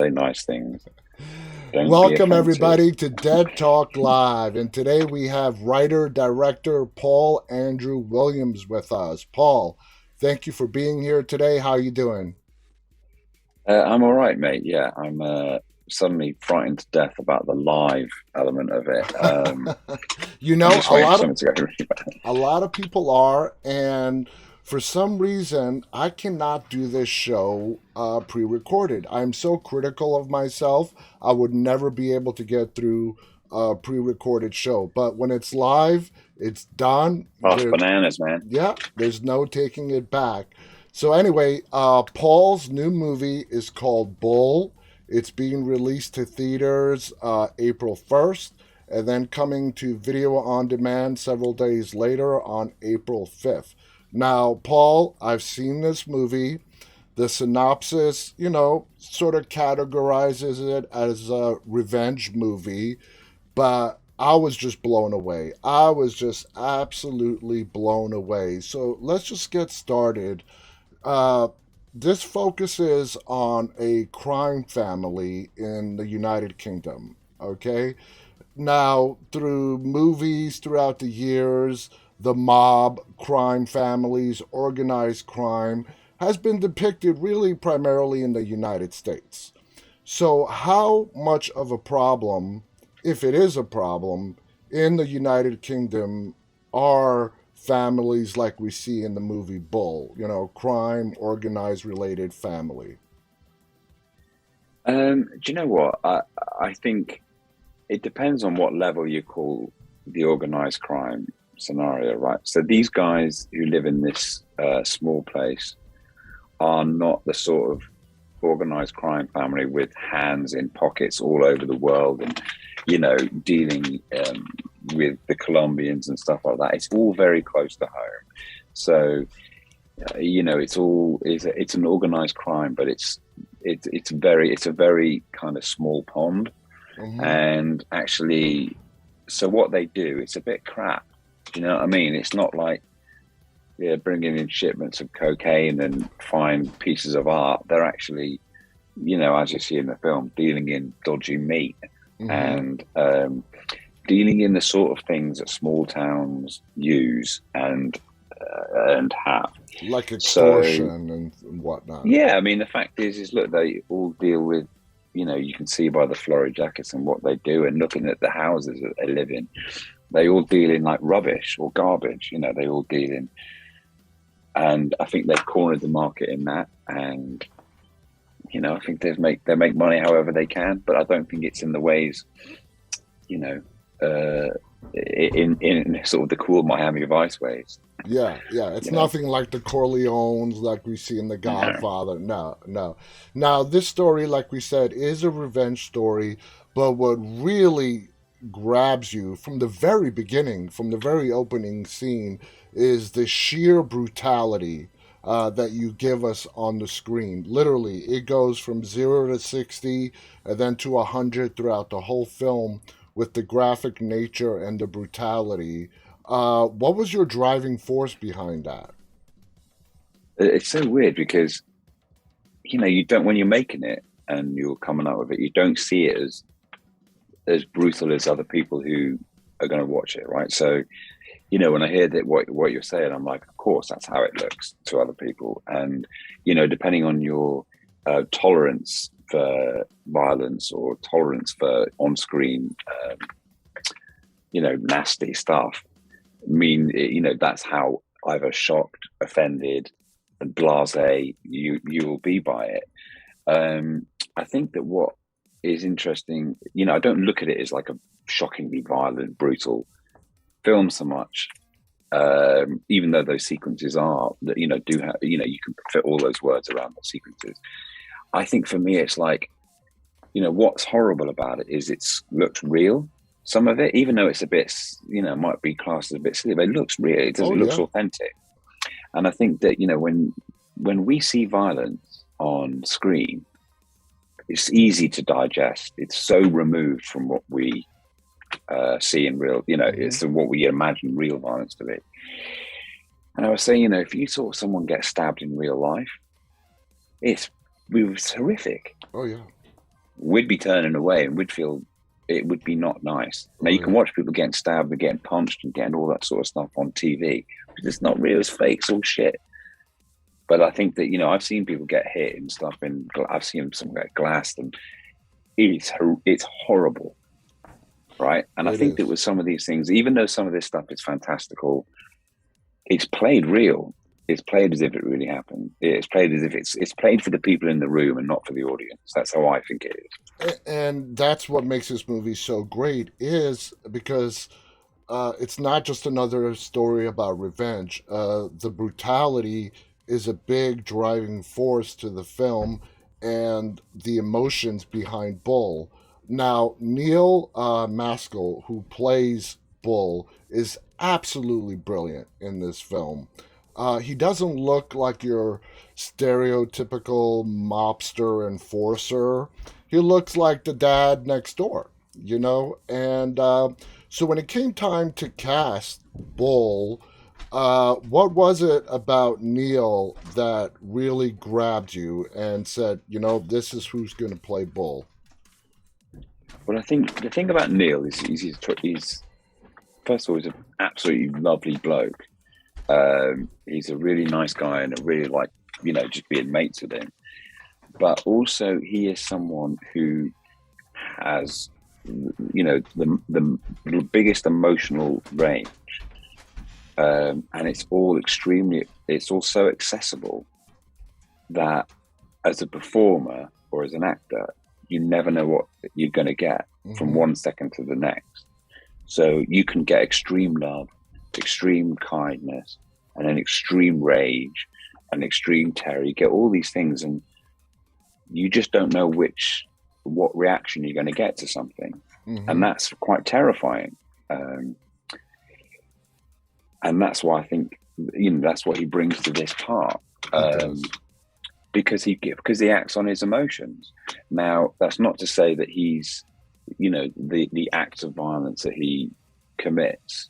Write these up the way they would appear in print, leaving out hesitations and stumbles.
say nice things. Don't be Welcome, offensive. everybody, to Dead Talk Live. And today we have writer director Paul Andrew Williams with us. Paul, thank you for being here today. How you doing? I'm all right, mate. Yeah, I'm suddenly frightened to death about the live element of it. you I'm know, just waiting for something to go really bad. a lot of people are, and for some reason, I cannot do this show pre-recorded. I'm so critical of myself. I would never be able to get through a pre-recorded show. But when it's live, it's done. Half bananas, man. Yeah, there's no taking it back. So anyway, Paul's new movie is called Bull. It's being released to theaters April 1st, and then coming to video on demand several days later on April 5th. Now, Paul, I've seen this movie. The synopsis, sort of categorizes it as a revenge movie, but I was just blown away. I was just absolutely blown away. So let's just get started. Uh, this focuses on a crime family in the United Kingdom. Okay. Now, through movies throughout the years, the mob, crime families, organized crime has been depicted really primarily in the United States. So, how much of a problem, if it is a problem, in the United Kingdom are families like we see in the movie Bull? Crime, organized related family. Do you know what? I think it depends on what level you call the organized crime scenario, right? So these guys who live in this small place are not the sort of organized crime family with hands in pockets all over the world and dealing with the Colombians and stuff like that. It's all very close to home. So it's an organized crime, but it's a very kind of small pond. Mm-hmm. And actually, so what they do, it's a bit crap. Do you know what I mean? It's not like bringing in shipments of cocaine and fine pieces of art. They're actually, as you see in the film, dealing in dodgy meat Mm-hmm. and dealing in the sort of things that small towns use and have. Like So extortion and whatnot. yeah, I mean, the fact is look, they all deal with, you can see by the florid jackets and what they do, and looking at the houses that they live in, they all deal in like rubbish or garbage. They all deal in, and I think they've cornered the market in that, and I think they make money however they can, but I don't think it's in the ways, you know, uh, in sort of the cool Miami Vice ways. Yeah, yeah. It's You know, nothing like the Corleones like we see in The no. Godfather. No, no. Now, this story, like we said, is a revenge story, but what really grabs you from the very beginning, from the very opening scene, is the sheer brutality that you give us on the screen. Literally, it goes from 0 to 60 and then to 100 throughout the whole film with the graphic nature and the brutality. What was your driving force behind that? It's so weird because you don't, when you're making it and you're coming up with it, you don't see it as brutal as other people who are going to watch it, right? So when I hear that what you're saying, I'm like, of course, that's how it looks to other people. And depending on your tolerance for violence or tolerance for on-screen, nasty stuff, I mean, that's how either shocked, offended, and blasé you will be by it. I think that what is interesting, I don't look at it as like a shockingly violent, brutal film so much. Even though those sequences are that do have, you can fit all those words around the sequences. I think for me it's like, what's horrible about it is it's looks real. Some of it, even though it's a bit, might be classed as a bit silly, but it looks real. Oh, It looks yeah. authentic. And I think that when we see violence on screen, it's easy to digest. It's so removed from what we see in real. Hmm. It's what we imagine real violence to be. And I was saying, if you saw someone get stabbed in real life, it's horrific. Oh, yeah. we'd be turning away and we'd feel it would be not nice. Now Oh you can yeah, watch people getting stabbed and getting punched and getting all that sort of stuff on TV. It's not real, it's fake, it's all shit. But I think that, I've seen people get hit and stuff, and I've seen some get glassed, and it's horrible, right? And I it think that is. with some of these things, even though some of this stuff is fantastical, it's played real. It's played as if it really happened. It's played as if it's played for the people in the room and not for the audience. That's how I think it is. And that's what makes this movie so great, is because it's not just another story about revenge. The brutality is a big driving force to the film, and the emotions behind Bull. Now, Neil Maskell, who plays Bull, is absolutely brilliant in this film. He doesn't look like your stereotypical mobster enforcer. He looks like the dad next door, And so when it came time to cast Bull, what was it about Neil that really grabbed you and said, this is who's going to play Bull? But I think the thing about Neil is he's first of all, he's an absolutely lovely bloke. He's a really nice guy, and I really like, just being mates with him. But also, he is someone who has, the biggest emotional range, and it's all so accessible that as a performer or as an actor, you never know what you're going to get from Mm-hmm. one second to the next. So you can get extreme love, extreme kindness, and an extreme rage, and extreme terror. You get all these things, and you just don't know what reaction you're going to get to something, and Mm-hmm. that's quite terrifying. Um, and that's why I think that's what he brings to this part. He Um, does. because he acts on his emotions. Now, that's not to say that he's, the acts of violence that he commits.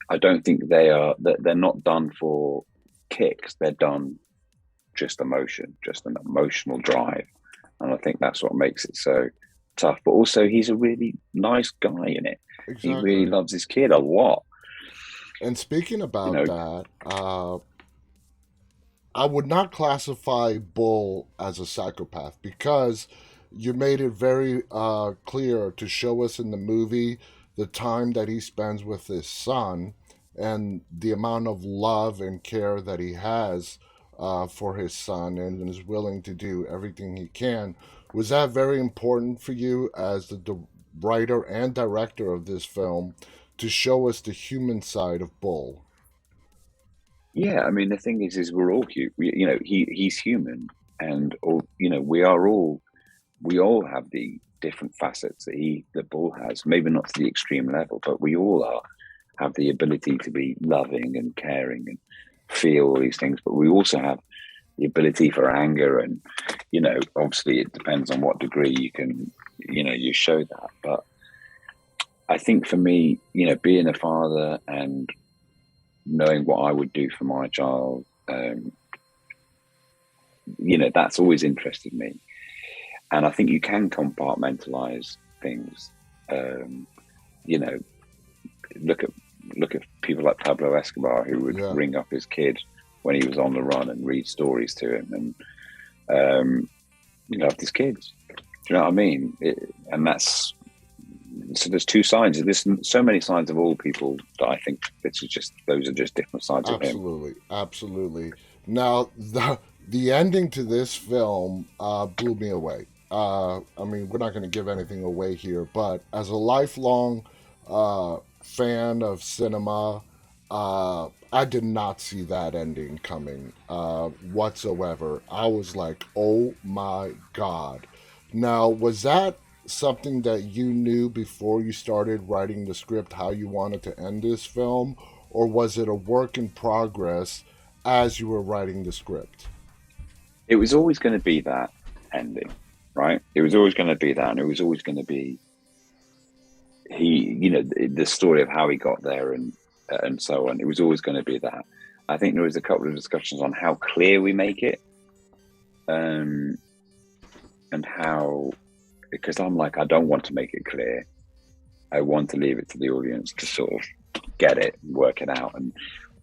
I don't think they're not done for kicks. They're done just emotion, just an emotional drive, and I think that's what makes it so tough. But also, he's a really nice guy in it. He really Exactly. loves his kid a lot. And speaking You about know, that, I would not classify Bull as a psychopath because you made it very clear to show us in the movie the time that he spends with his son and the amount of love and care that he has for his son and is willing to do everything he can. Was that very important for you as the writer and director of this film to show us the human side of Bull? yeah. I mean, the thing is we're all cute. He's human, and all we all have the different facets that Bull has. Maybe not to the extreme level, but we all have the ability to be loving and caring and feel all these things. But we also have the ability for anger, and obviously it depends on what degree you show that. But I think for me, being a father and knowing what I would do for my child, that's always interested me. And I think you can compartmentalize things. Um, you know, look at people like Pablo Escobar, who would Yeah, ring up his kid when he was on the run and read stories to him, and loved his kids. Do you know what I mean? And that's so. There's two sides. There's so many sides of all people that I think those are just different sides of him. absolutely, absolutely. Now the ending to this film blew me away. I mean, we're not going to give anything away here, but as a lifelong fan of cinema, I did not see that ending coming whatsoever. I was like, "Oh my god!" Now, was that something that you knew before you started writing the script how you wanted to end this film, or was it a work in progress as you were writing the script? It was always going to be that ending, right? It was always going to be that, and it was always going to be the story of how he got there and so on. It was always going to be that. I think there was a couple of discussions on how clear we make it, um, and how. because I'm like, I don't want to make it clear. I want to leave it to the audience to sort of get it, work it out, and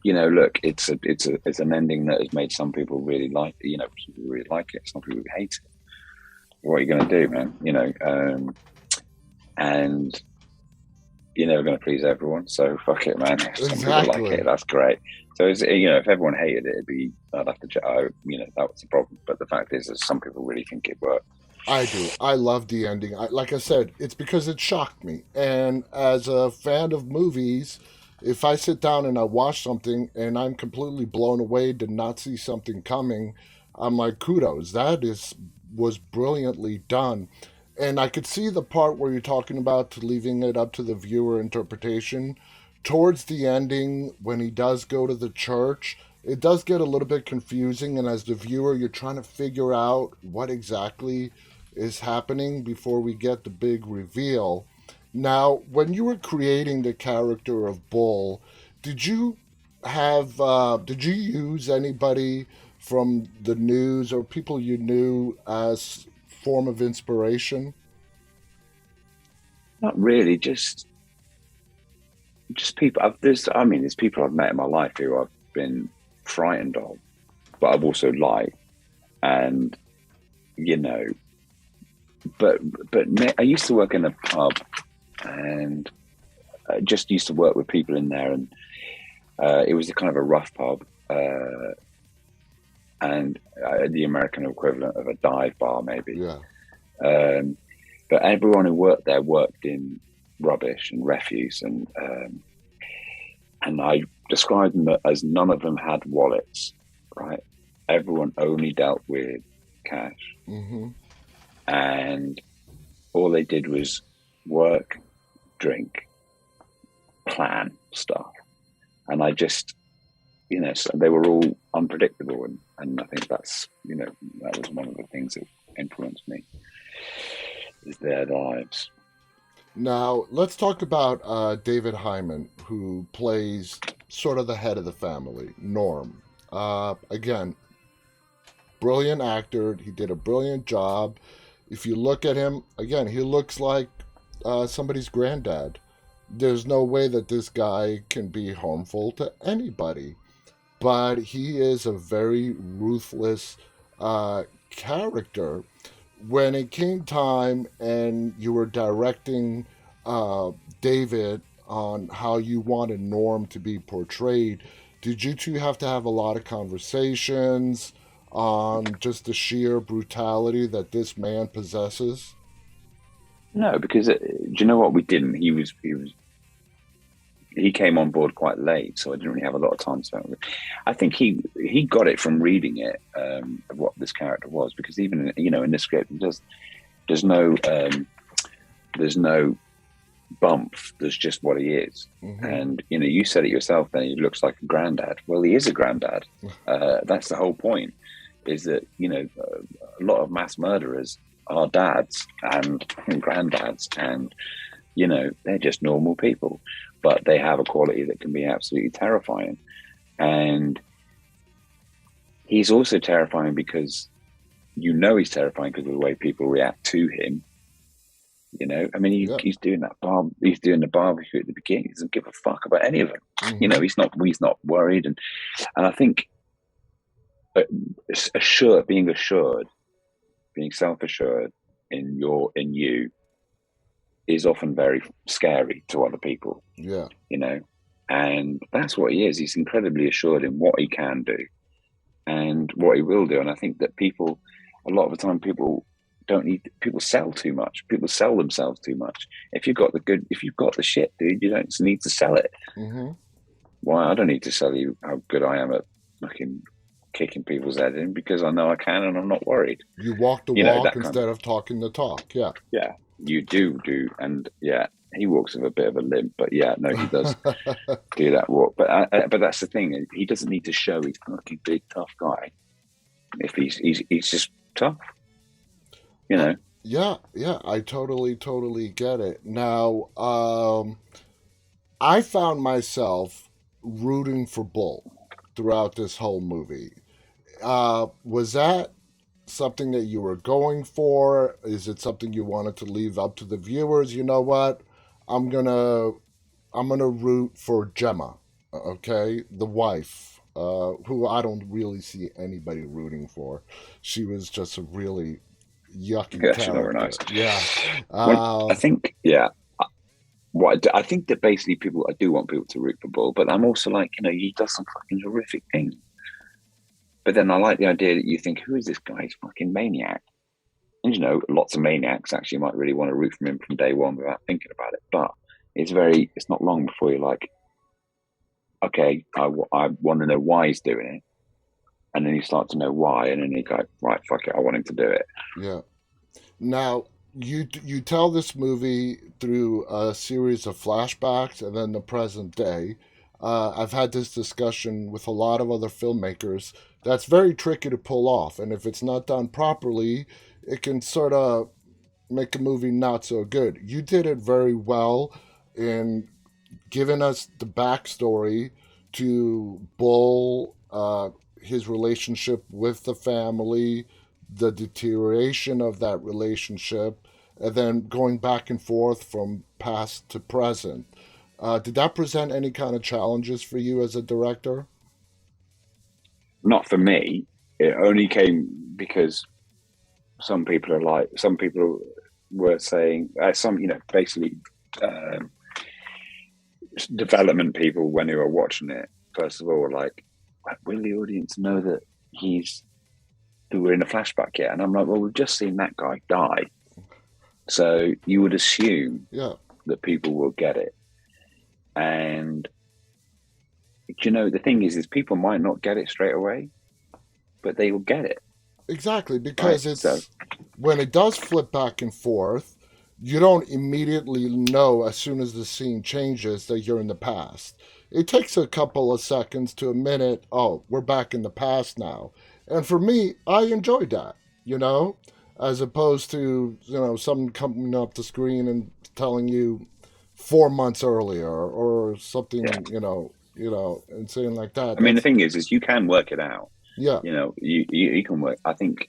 look, it's an ending that has made some people really like, some people really like it, some people hate it. What are you going to do, man? And you're never going to please everyone, so fuck it, man. If some people like Exactly. it, that's great. So it's, if everyone hated it, I'd have to, that was the problem. But the fact is that some people really think it worked. I do. I love the ending. Like I said, it's because it shocked me. And as a fan of movies, if I sit down and I watch something and I'm completely blown away, did not see something coming, I'm like, kudos. That is was brilliantly done. And I could see the part where you're talking about leaving it up to the viewer interpretation. Towards the ending, when he does go to the church, it does get a little bit confusing. And as the viewer, you're trying to figure out what exactly is happening before we get the big reveal. Now, when you were creating the character of Bull, did you did you use anybody from the news or people you knew as form of inspiration? Not really, just people. There's people I've met in my life who I've been frightened of, but I've also liked, and you know, but I used to work in a pub, and I just used to work with people in there, and it was a kind of a rough pub, and the American equivalent of a dive bar, maybe. Yeah. Um, but everyone who worked there worked in rubbish and refuse, and I described them as none of them had wallets, right? Everyone only dealt with cash, Mm-hmm. and all they did was work, drink, plan stuff, and I just, so they were all unpredictable, and I think that was one of the things that influenced me is their lives. Now, let's talk about David Hyman, who plays sort of the head of the family, Norm. Again, brilliant actor. He did a brilliant job. If you look at him, again, he looks like somebody's granddad. There's no way that this guy can be harmful to anybody, but he is a very ruthless character. When it came time and you were directing uh, David on how you wanted Norm to be portrayed, did you two have to have a lot of conversations on just the sheer brutality that this man possesses? No, because do you know what we didn't? He came on board quite late, so I didn't really have a lot of time to spend with it. I think he got it from reading it, of what this character was, because even in the script, there's no there's no bump. There's just what he is, Mm-hmm. and you said it yourself. Then he looks like a granddad. Well, he is a granddad. That's the whole point. Is that a lot of mass murderers are dads and granddads, and they're just normal people, but they have a quality that can be absolutely terrifying. And he's also terrifying because he's terrifying because of the way people react to him. I mean, Yeah. he's doing he's doing the barbecue at the beginning. He doesn't give a fuck about any of them. Mm-hmm. He's not worried, and I think assured, being self assured in you is often very scary to other people, Yeah. you know, and that's what he is. He's incredibly assured in what he can do and what he will do. And I think that a lot of the time, people sell too much. People sell themselves too much. If you've got the shit, dude, you don't need to sell it. Mm-hmm. Why? I don't need to sell you how good I am at fucking kicking people's head in because I know I can and I'm not worried. You walk the walk That kind of, instead of talking the talk. Yeah. yeah, you do. And yeah, he walks with a bit of a limp, but yeah, no, he does do that walk. But that's the thing. He doesn't need to show he's a fucking big tough guy. If he's just tough, you Uh, know. yeah, yeah, I totally get it. Now, I found myself rooting for Bull throughout this whole movie. Was that something that you were going for? Is it something you wanted to leave up to the viewers? You know what? I'm gonna I'm gonna root for Gemma, okay, the wife, who I don't really see anybody rooting for. She was just a really yucky Yeah, she's not very character. nice. Yeah. When I Uh, think, yeah, I think that basically I do want people to root for Bull, but I'm also like, he does some fucking horrific things. But then I like the idea that you think, who is this guy? He's a fucking maniac. And lots of maniacs actually might really want to root for him from day one without thinking about it. But it's not long before you're like, okay, I want to know why he's doing it. And then you start to know why. And then you go, right, fuck it, I want him to do it. yeah. Now, you tell this movie through a series of flashbacks and then the present day. I've had this discussion with a lot of other filmmakers. That's very tricky to pull off, and if it's not done properly, it can sort of make a movie not so good. You did it very well in giving us the backstory to Bull, his relationship with the family, the deterioration of that relationship, and then going back and forth from past to present. Did that present any kind of challenges for you as a director? Not for me. It only came because some people were saying, basically, um, development people when they were watching it, first of all, were like, will the audience know that we're in a flashback yet? And I'm like, well, we've just seen that guy die. So you would assume Yeah, that people will get it. And the thing is people might not get it straight away, but they will get it, exactly. right? Because So it's when it does flip back and forth, you don't immediately know as soon as the scene changes that you're in the past. It takes a couple of seconds to a minute. Oh, we're back in the past now. And for me, I enjoyed that, you know, as opposed to, someone coming up the screen and telling you 4 months earlier or yeah, something, and saying like that. I mean, the That's, thing is you can work it out. yeah, You can work. I think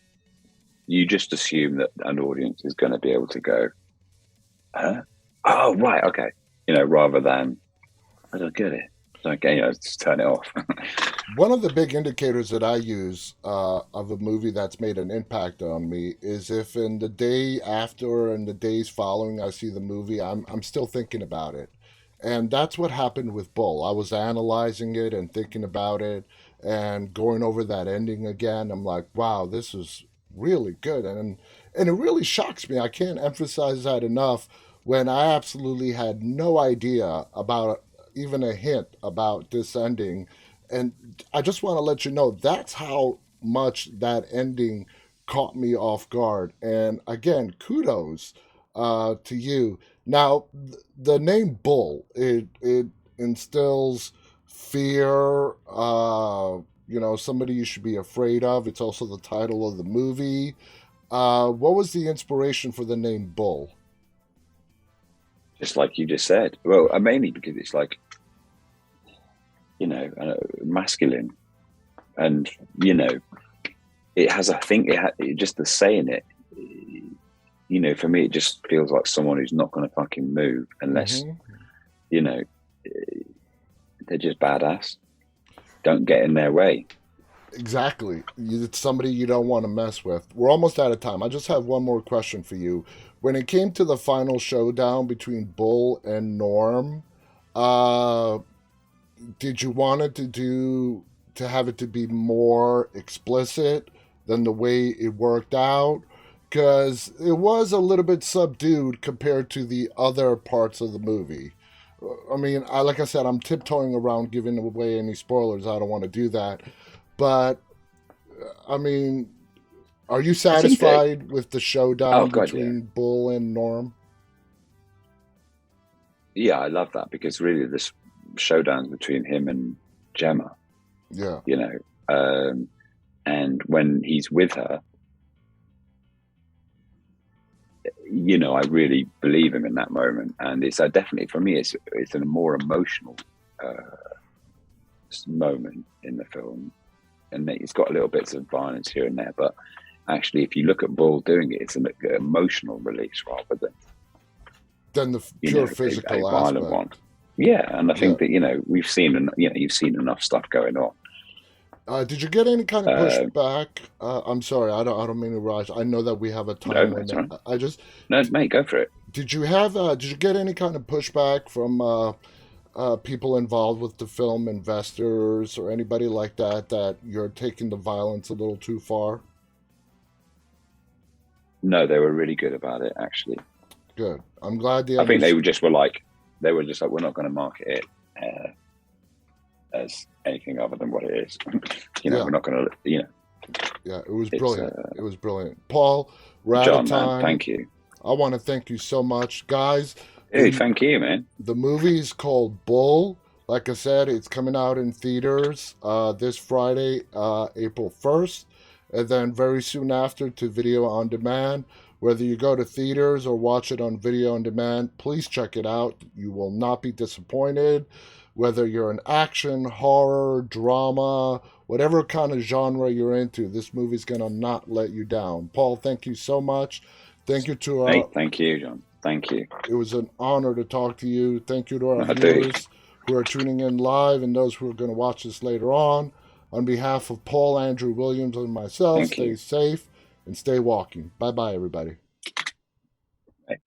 you just assume that an audience is going to be able to go, huh? Oh, right, okay. Rather than I don't get it. Okay, just turn it off. one of the big indicators that I use of a movie that's made an impact on me is if in the day after and the days following I see the movie, I'm still thinking about it. And that's what happened with Bull. I was analyzing it and thinking about it and going over that ending again. I'm like, wow, this is really good. And it really shocks me. I can't emphasize that enough when I absolutely had no idea about even a hint about this ending. And I just want to let you know that's how much that ending caught me off guard. And again, kudos to you. Now, the name Bull, it instills fear, somebody you should be afraid of. It's also the title of the movie. What was the inspiration for the name Bull? Just like you just said. Well, mainly because it's like, masculine. And, it has, I think just the saying it, for me, it just feels like someone who's not going to fucking move unless, Mm-hmm. you know, they're just badass. Don't get in their way. Exactly. It's somebody you don't want to mess with. We're almost out of time. I just have one more question for you. When it came to the final showdown between Bull and Norm, uh, did you want it to have it to be more explicit than the way it worked out? Because it was a little bit subdued compared to the other parts of the movie. I mean, like I said, I'm tiptoeing around giving away any spoilers. I don't want to do that. But I mean, are you I think that, satisfied with the oh, showdown God, yeah. between Bull and Norm? Yeah, I love that because really this showdowns between him and Gemma, Yeah, you know, and when he's with her, I really believe him in that moment. And it's definitely, for me, it's a more emotional uh, moment in the film. And it's got little bits of violence here and there, but actually, if you look at Bull doing it, it's an emotional release rather than Than the you pure know a physical violent aspect. one. Yeah, and I think Yeah. that we've seen you've seen enough stuff going on. Did you get any kind of Uh, pushback? I'm sorry, I don't mean to rush. I know that we have a time no, that's all limit. right. I just No, mate, go for it. did you get any kind of pushback from people involved with the film, investors or anybody like that, that you're taking the violence a little too far? No, they were really good about it. Actually, Good. I'm glad they I think understood. they were just like, we're not going to market it as anything other than what it is. Yeah, We're not going to. yeah. It was It's brilliant. It was brilliant. Paul, we're out of John, man. time. Thank you. I want to thank you so much, guys. Hey, The thank you, man. the movie is called Bull. Like I said, it's coming out in theaters this Friday, April 1st, and then very soon after to video on demand. Whether you go to theaters or watch it on video on demand, please check it out. You will not be disappointed. Whether you're an action, horror, drama, whatever kind of genre you're into, this movie's going to not let you down. Paul, thank you so much. Thank you to Hey, thank you, John. Thank you. it was an honor to talk to you. Thank you to our I do. viewers who are tuning in live and those who are going to watch this later on. On behalf of Paul, Andrew Williams, and myself, Thank stay you. safe and stay walking. Bye bye, everybody. Bye.